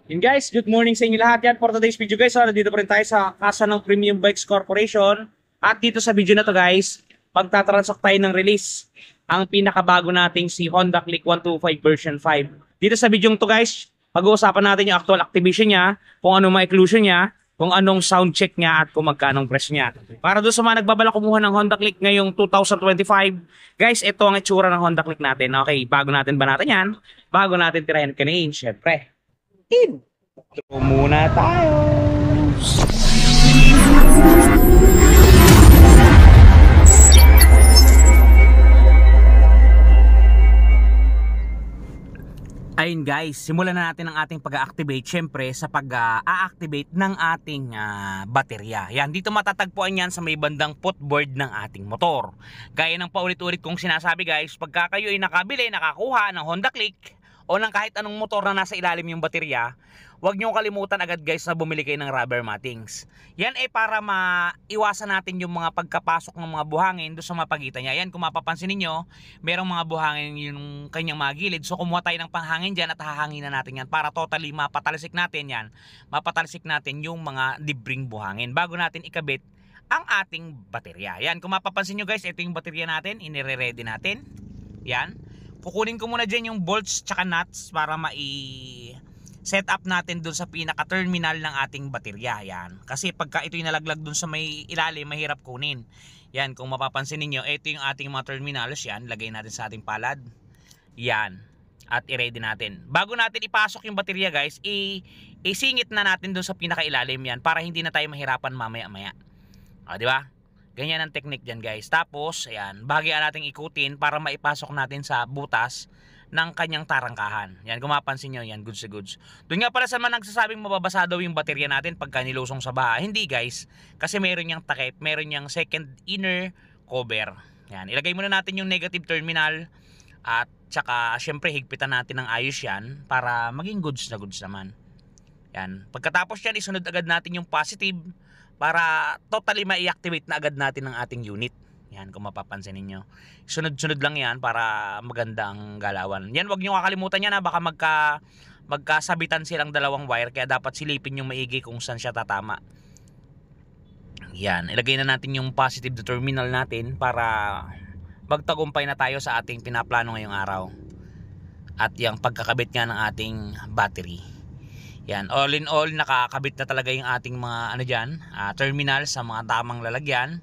Yun guys, good morning sa inyo lahat yan. For today's video guys, nandito pa rin tayo sa kasa ng Premium Bikes Corporation. At dito sa video na to guys, pagtatransact tayo ng release ang pinakabago nating si Honda Click 125 version 5. Dito sa video to guys, pag-uusapan natin yung actual activation niya, kung anong ma-inclusion niya, kung anong sound check niya at kung magkanong price niya. Para doon sa mga nagbabala kumuha ng Honda Click ngayong 2025, guys, ito ang itsura ng Honda Click natin. Okay, bago natin ba natin yan? Bago natin tirahin kanina, syempre. Intro muna tayo. Ayun guys, simulan na natin ang ating pag-activate syempre sa pag-a-activate ng ating baterya. Yan, dito matatagpuan yan sa may bandang footboard ng ating motor. Gaya ng paulit-ulit kong sinasabi guys, pagka kayo ay nakabili, nakakuha ng Honda Click o ng kahit anong motor na nasa ilalim yung baterya, huwag nyo kalimutan agad guys na bumili kayo ng rubber mattings. Yan ay para maiwasan natin yung mga pagkapasok ng mga buhangin doon sa mapagitan niya. Yan, kung mapapansin niyo, merong mga buhangin yung kanyang mga gilid. So kumuha tayo ng panghangin dyan at hahanginan natin yan para totally mapatalisik natin yan. Mapatalisik natin yung mga libring buhangin bago natin ikabit ang ating baterya. Yan, kung mapapansin nyo guys, ito yung baterya natin, inire-ready natin. Yan. Kukunin ko muna dyan yung bolts tsaka nuts para set up natin dun sa pinaka-terminal ng ating baterya. Yan. Kasi pagka ito yung nalaglag dun sa may ilalim, mahirap kunin. Yan, kung mapapansin niyo, ito yung ating mga terminals. Yan, lagay natin sa ating palad. Yan. At i-ready natin. Bago natin ipasok yung baterya guys, isingit na natin dun sa pinaka-ilalim yan para hindi na tayo mahirapan mamaya-maya. O, di ba? Ganyan ang technique dyan guys. Tapos, ayan, bahagian natin ikutin para maipasok natin sa butas ng kanyang tarangkahan. Yan, kung mapansin nyo, yan, goods to goods. Doon nga pala sa mga nagsasabing mababasa daw yung baterya natin pagka nilusong sa baha. Hindi guys, kasi meron niyang takip, meron niyang second inner cover. Yan, ilagay muna natin yung negative terminal at tsaka syempre higpitan natin ng ayos yan para maging goods na goods naman. Yan, pagkatapos yan, isunod agad natin yung positive para totally ma-activate na agad natin ang ating unit. Yan, kung mapapansin niyo. Sunod-sunod lang yan para maganda ang galawan. Yan, wag niyo kakalimutan yan ha. Baka magkasabitan silang dalawang wire. Kaya dapat silipin yung maigi kung saan siya tatama. Yan, ilagay na natin yung positive terminal natin para magtagumpay na tayo sa ating pinaplano ngayong araw. At yung pagkakabit nga ng ating battery. Yan, all in all, nakakabit na talaga yung ating mga terminal sa mga tamang lalagyan.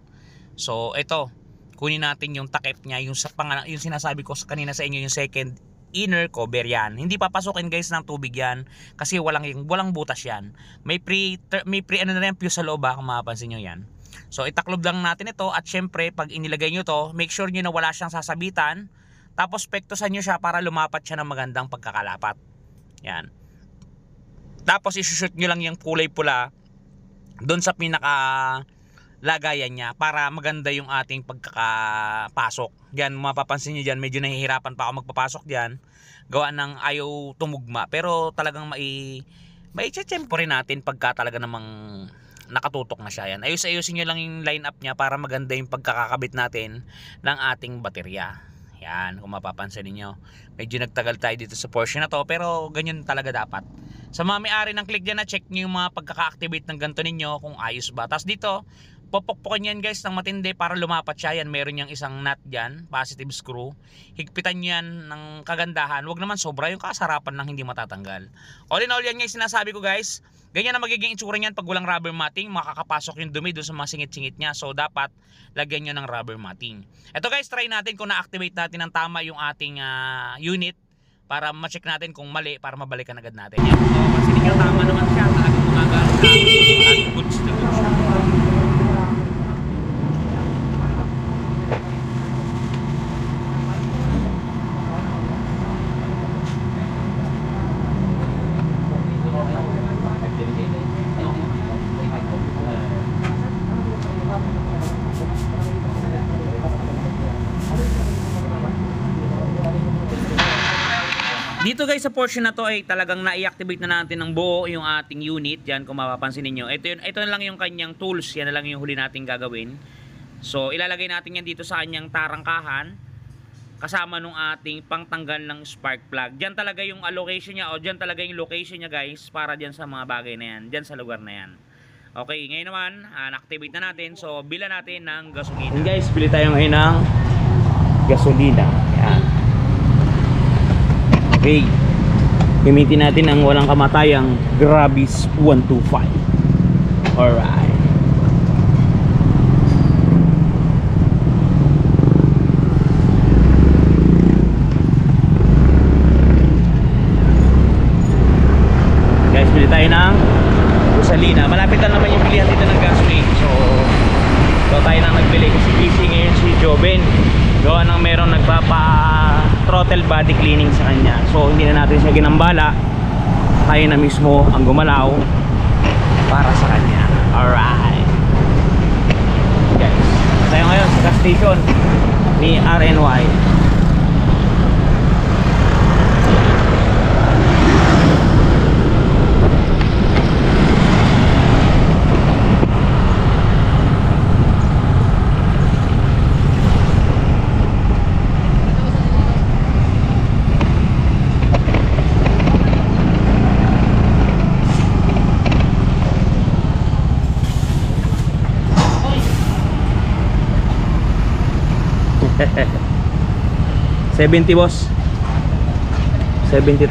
So, ito, kunin natin yung takip niya, yung sinasabi ko kanina sa inyo, yung second inner cover yan. Hindi papasukin guys ng tubig yan kasi walang butas yan. May pre na yan, fuse sa loob kung mapapansin nyo yan. So, itaklob lang natin ito at syempre, pag inilagay nyo to, make sure nyo na wala siyang sasabitan. Tapos, pektosan nyo siya para lumapat siya ng magandang pagkakalapat. Yan. Tapos isushoot nyo lang yung kulay pula doon sa pinaka lagayan niya para maganda yung ating pagkakapasok. Diyan mapapansin niyo diyan, medyo nahihirapan pa ako magpapasok diyan. Gawa ng ayaw tumugma, pero talagang mai-check-tempo rin natin pagka talaga namang nakatutok na siya. Yan. Ayusin niyo lang yung line up niya para maganda yung pagkakakabit natin ng ating baterya. Yan, kung mapapansin niyo. Medyo nagtagal tayo dito sa portion na to, pero ganyan talaga dapat. Sa mga may-ari ng Click dyan na check nyo yung mga pagkaka-activate ng ganito ninyo kung ayos ba. Tapos dito, popokpokin yan guys ng matindi para lumapat siya. Yan, meron yung isang nut dyan, positive screw. Higpitan nyo yan ng kagandahan. Huwag naman sobra yung kasarapan ng hindi matatanggal. All in all yan guys, sinasabi ko guys. Ganyan na magiging itsura niyan pag walang rubber matting. Makakapasok yung dumi doon sa mga singit-singit niya. So dapat lagyan nyo ng rubber matting. Ito guys, try natin kung na-activate natin ng tama yung ating unit. Para ma-check natin kung mali, para mabalikan agad natin. Yan. So, kasi niyo tama naman siya. Talagang gumagana siya. At goods na goods siya. Dito guys sa portion na to ay talagang na-i-activate na natin ng buo yung ating unit. Yan, kung mapapansin niyo. Ito na lang yung kanyang tools. Yan na lang yung huli nating gagawin. So ilalagay natin yan dito sa kanyang tarangkahan. kasama nung ating pangtanggal ng spark plug. Diyan talaga yung allocation niya o diyan talaga yung location niya guys para diyan sa mga bagay na yan, diyan sa lugar na yan. Okay, ngayon naman na-activate na natin. So bila natin ng gasolina. And guys, bili tayo ngayon ng gasolina. Yan. Okay. Gamitin natin ang walang kamatayang Grabis 125. Alright. Guys, bili tayo ng gasolina. Malapit lang naman yung bilihan dito ng gasoline. So tayo nang nagbili kasi busy ngayon si Joven. Gawa nang merong nagpapa-throttle body cleaning sa kanya. So hindi na natin siya ginambala. Tayo na mismo ang gumalaw para sa kanya. Alright. Guys, tayo ngayon sa gas station ni RNY. $70 boss, 70,000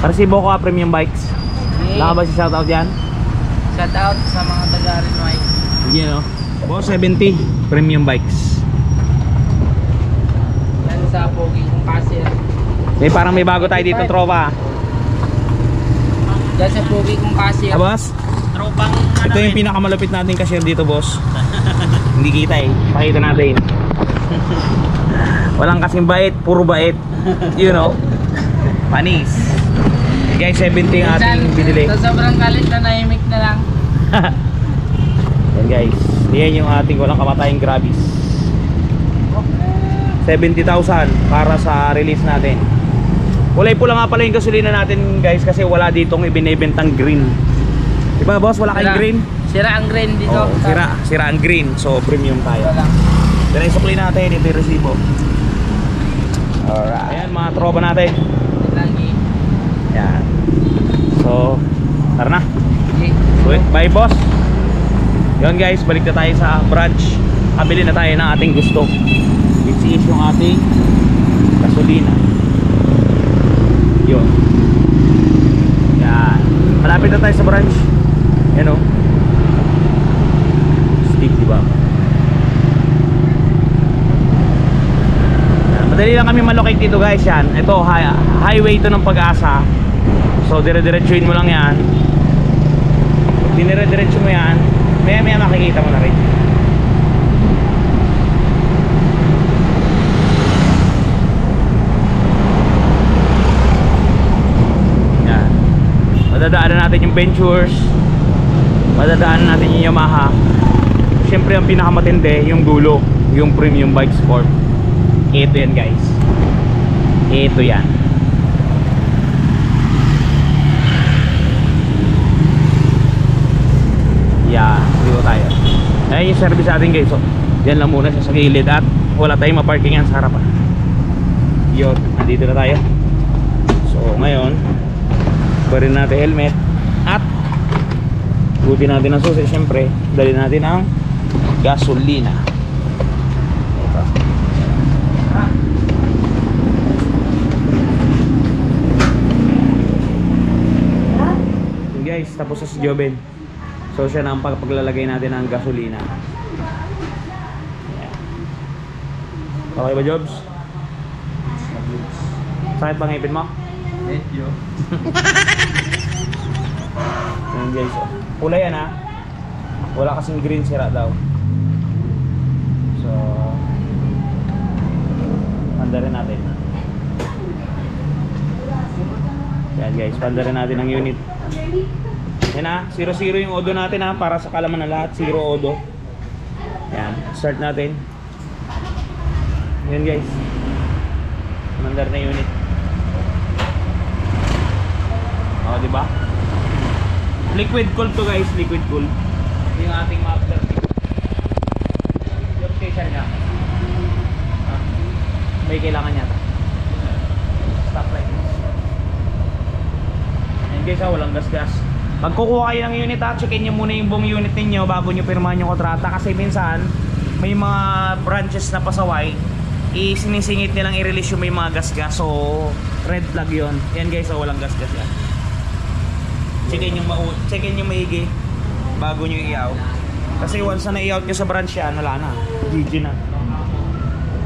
para si Boca Premium Bikes. Wala ka ba si shoutout yan? Shoutout sa mga taga-RNY. Hindi no? Boss 70 Premium Bikes. Yan sa Pogi kong cashier. Parang may bago tayo dito tropa. Yan sa Pogi kong cashier. Boss? Tropang Ito yung pinakamalupit nating cashier dito boss. Hindi kita pakita natin. Walang kasing bait, puro bait. You know, panis. Guys, 70 yung ating binili. Sa sobrang galit na nahimik na lang. Yan guys, yan yung ating walang kamatayang Grabis. 70,000 para sa release natin. Kulay pula nga pala yung gasolina natin guys, kasi wala ditong ibinibentang green. Diba boss, wala kayong green? Sira ang green dito. Oo, sira ang green. So premium tayo. Wala. Then isukli natin, ito yung resibo. Alright. Ayan mga tropa natin. Lagi. Yan. So, tara na. Okay. Bye boss. Yun guys, balik na tayo sa branch. Kabili na tayo ng ating gusto. Which is yung ating gasolina. Yun. Yan. Malapit na tayo sa branch. Yan o. Steep diba? Madali lang kami malocate dito guys yan. Ito highway to ng Pag-asa. So dire-diretsuin mo lang yan. Dinire-diretso mo yan. Maya makikita mo na rin. Yan. Madadaanan natin yung Ventures. Madadaanan natin yung Yamaha. Siyempre ang pinakamatindi yung dulo, yung Premium Bike Sport. Ito yan guys. Ito yan. Yeah, dito tayo. Ayan yung service natin guys. So, yan lang muna siya sa gilid at wala tayong maparkingan sa harapan. Yun, nandito na tayo. So ngayon, barin natin helmet at buti natin ang susi. Siyempre, dali natin ang gasolina. Guys, tapos sa si Joven. So siya na ang paglalagay natin ng gasolina. Ayan. Okay ba Jobs? Sakit ba ngipin mo? Medyo. Ayan guys, oh. Pula yan ha. Wala kasing green, sira daw. So pandarin natin. Ayan guys, pandarin natin ang unit. Yan ha, 0-0 yung odo natin ha, para sa kalaman na lahat, 0 odo. Yan, start natin. Yan guys, mandar na unit. O, diba? Liquid cool to guys, liquid cool. Yung ating muffler. Yung station niya. May kailangan yata. Stoplight. Ayan guys, walang gas-gas. Magkukuha kayo ng unit ha, checkin nyo muna yung buong unit ninyo bago nyo pirmahan yung kontrata. Kasi minsan, may mga branches na pasaway, sinisingit nilang i-release yung may mga gas-gas. So, red flag yun. Yan guys, walang gas-gas yan. Checkin yung maigi bago nyo i-out. Kasi once na i-out nyo sa branch yan, wala na. GG na.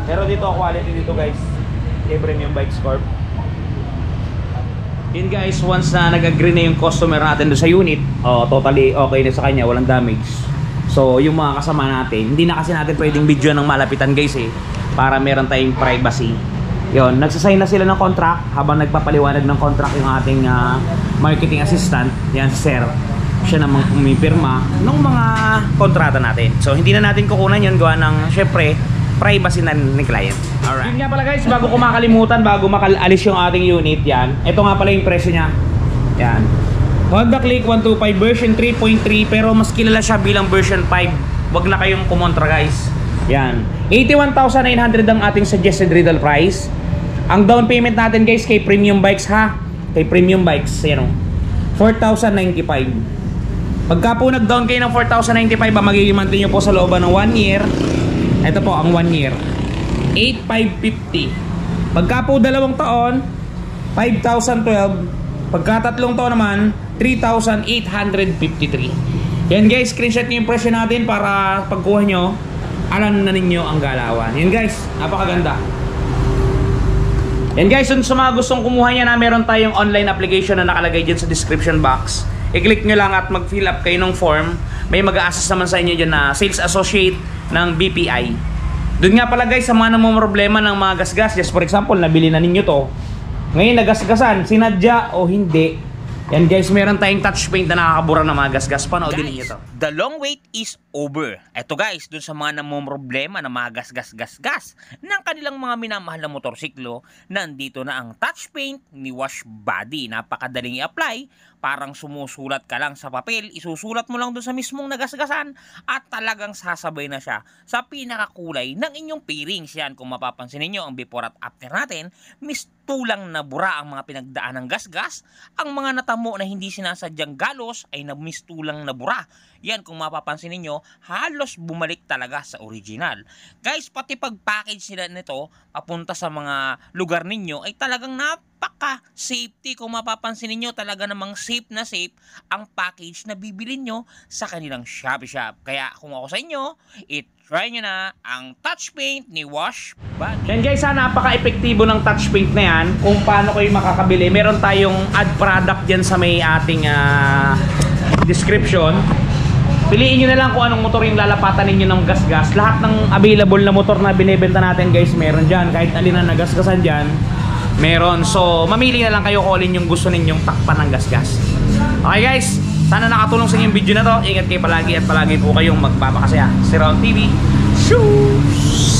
Pero dito, quality dito guys. Premium Bikes Corp. Yun guys, once na nag-agree na yung customer natin doon sa unit, totally okay na sa kanya, walang damage. So yung mga kasama natin, hindi na kasi natin pwedeng video ng malapitan guys para meron tayong privacy. Yun, nagsasign na sila ng contract habang nagpapaliwanag ng contract yung ating marketing assistant, yan si Sir. Siya namang pumipirma ng mga kontrata natin. So hindi na natin kukunan yun, gawa ng syempre privacy na ni client. Alright. Yun nga pala guys, bago ko makalimutan, bago makaalis yung ating unit, yan. Ito nga pala yung presyo niya. Yan. Honda Click 125 version 3.3, pero mas kilala siya bilang version 5. Wag na kayong kumontra guys. Yan. 81,900 ang ating suggested retail price. Ang down payment natin guys kay Premium Bikes ha. Kay Premium Bikes, yan o. 4,095. Pagka po nag-down kayo ng 4,095, magiging monthly nyo po sa looban ng 1 year. Ito po ang 1 year 8,550. Pagka po 2 taon 5,012. Pagka 3 taon naman 3,853. Yan guys, screenshot nyo yung presyo natin para pagkuha nyo alam na ninyo ang galawan. Yan guys, napakaganda. Yan guys, sa mga gustong kumuha niya na meron tayong online application na nakalagay dyan sa description box. I-click nyo lang at mag-fill up kayo ng form. May mag-a-assist naman sa inyo dyan na sales associate ng BPI. Doon nga pala guys, sa mga namumroblema ng mga gasgas, just for example, nabili na ninyo to, ngayon nagasgasan, sinadya o hindi, yan guys, meron tayong touch paint na nakakabura ng mga gasgas. Panoodin ninyo to. The long wait is over. Eto guys, dun sa mga namumroblema na mga gas ng kanilang mga minamahal na motorsiklo, nandito na ang touch paint ni Wash Body. Napakadaling i-apply, parang sumusulat ka lang sa papel, isusulat mo lang dun sa mismong nagasgasan at talagang sasabay na siya sa pinakakulay ng inyong pairings. Yan, kung mapapansin niyo ang before at after natin, mistulang na bura ang mga pinagdaan ng gasgas. Ang mga natamo na hindi sinasadyang galos ay mistulang na bura. Yan, kung mapapansin niyo, halos bumalik talaga sa original. Guys, pati pag-package nila nito papunta sa mga lugar ninyo ay talagang napaka-safety. Kung mapapansin niyo, talaga namang safe na safe ang package na bibilin nyo sa kanilang Shopee Shop. Kaya kung ako sa inyo, try nyo na ang touch paint ni Wash Body. Yan guys, napaka-epektibo ng touch paint na yan. Kung paano kayo makakabili, meron tayong ad product dyan sa may ating description. Piliin nyo na lang kung anong motor yung lalapatan ninyo ng gasgas. Lahat ng available na motor na binibenta natin guys, meron dyan. Kahit alin na nagasgasan dyan, meron. So, mamili na lang kayo kung alin yung gusto ninyong takpan ng gasgas. Okay guys, sana nakatulong sa inyo yung video na to. Ingat kayo palagi at palagi po kayong magpapakasaya. Si Ron TV. Shoes!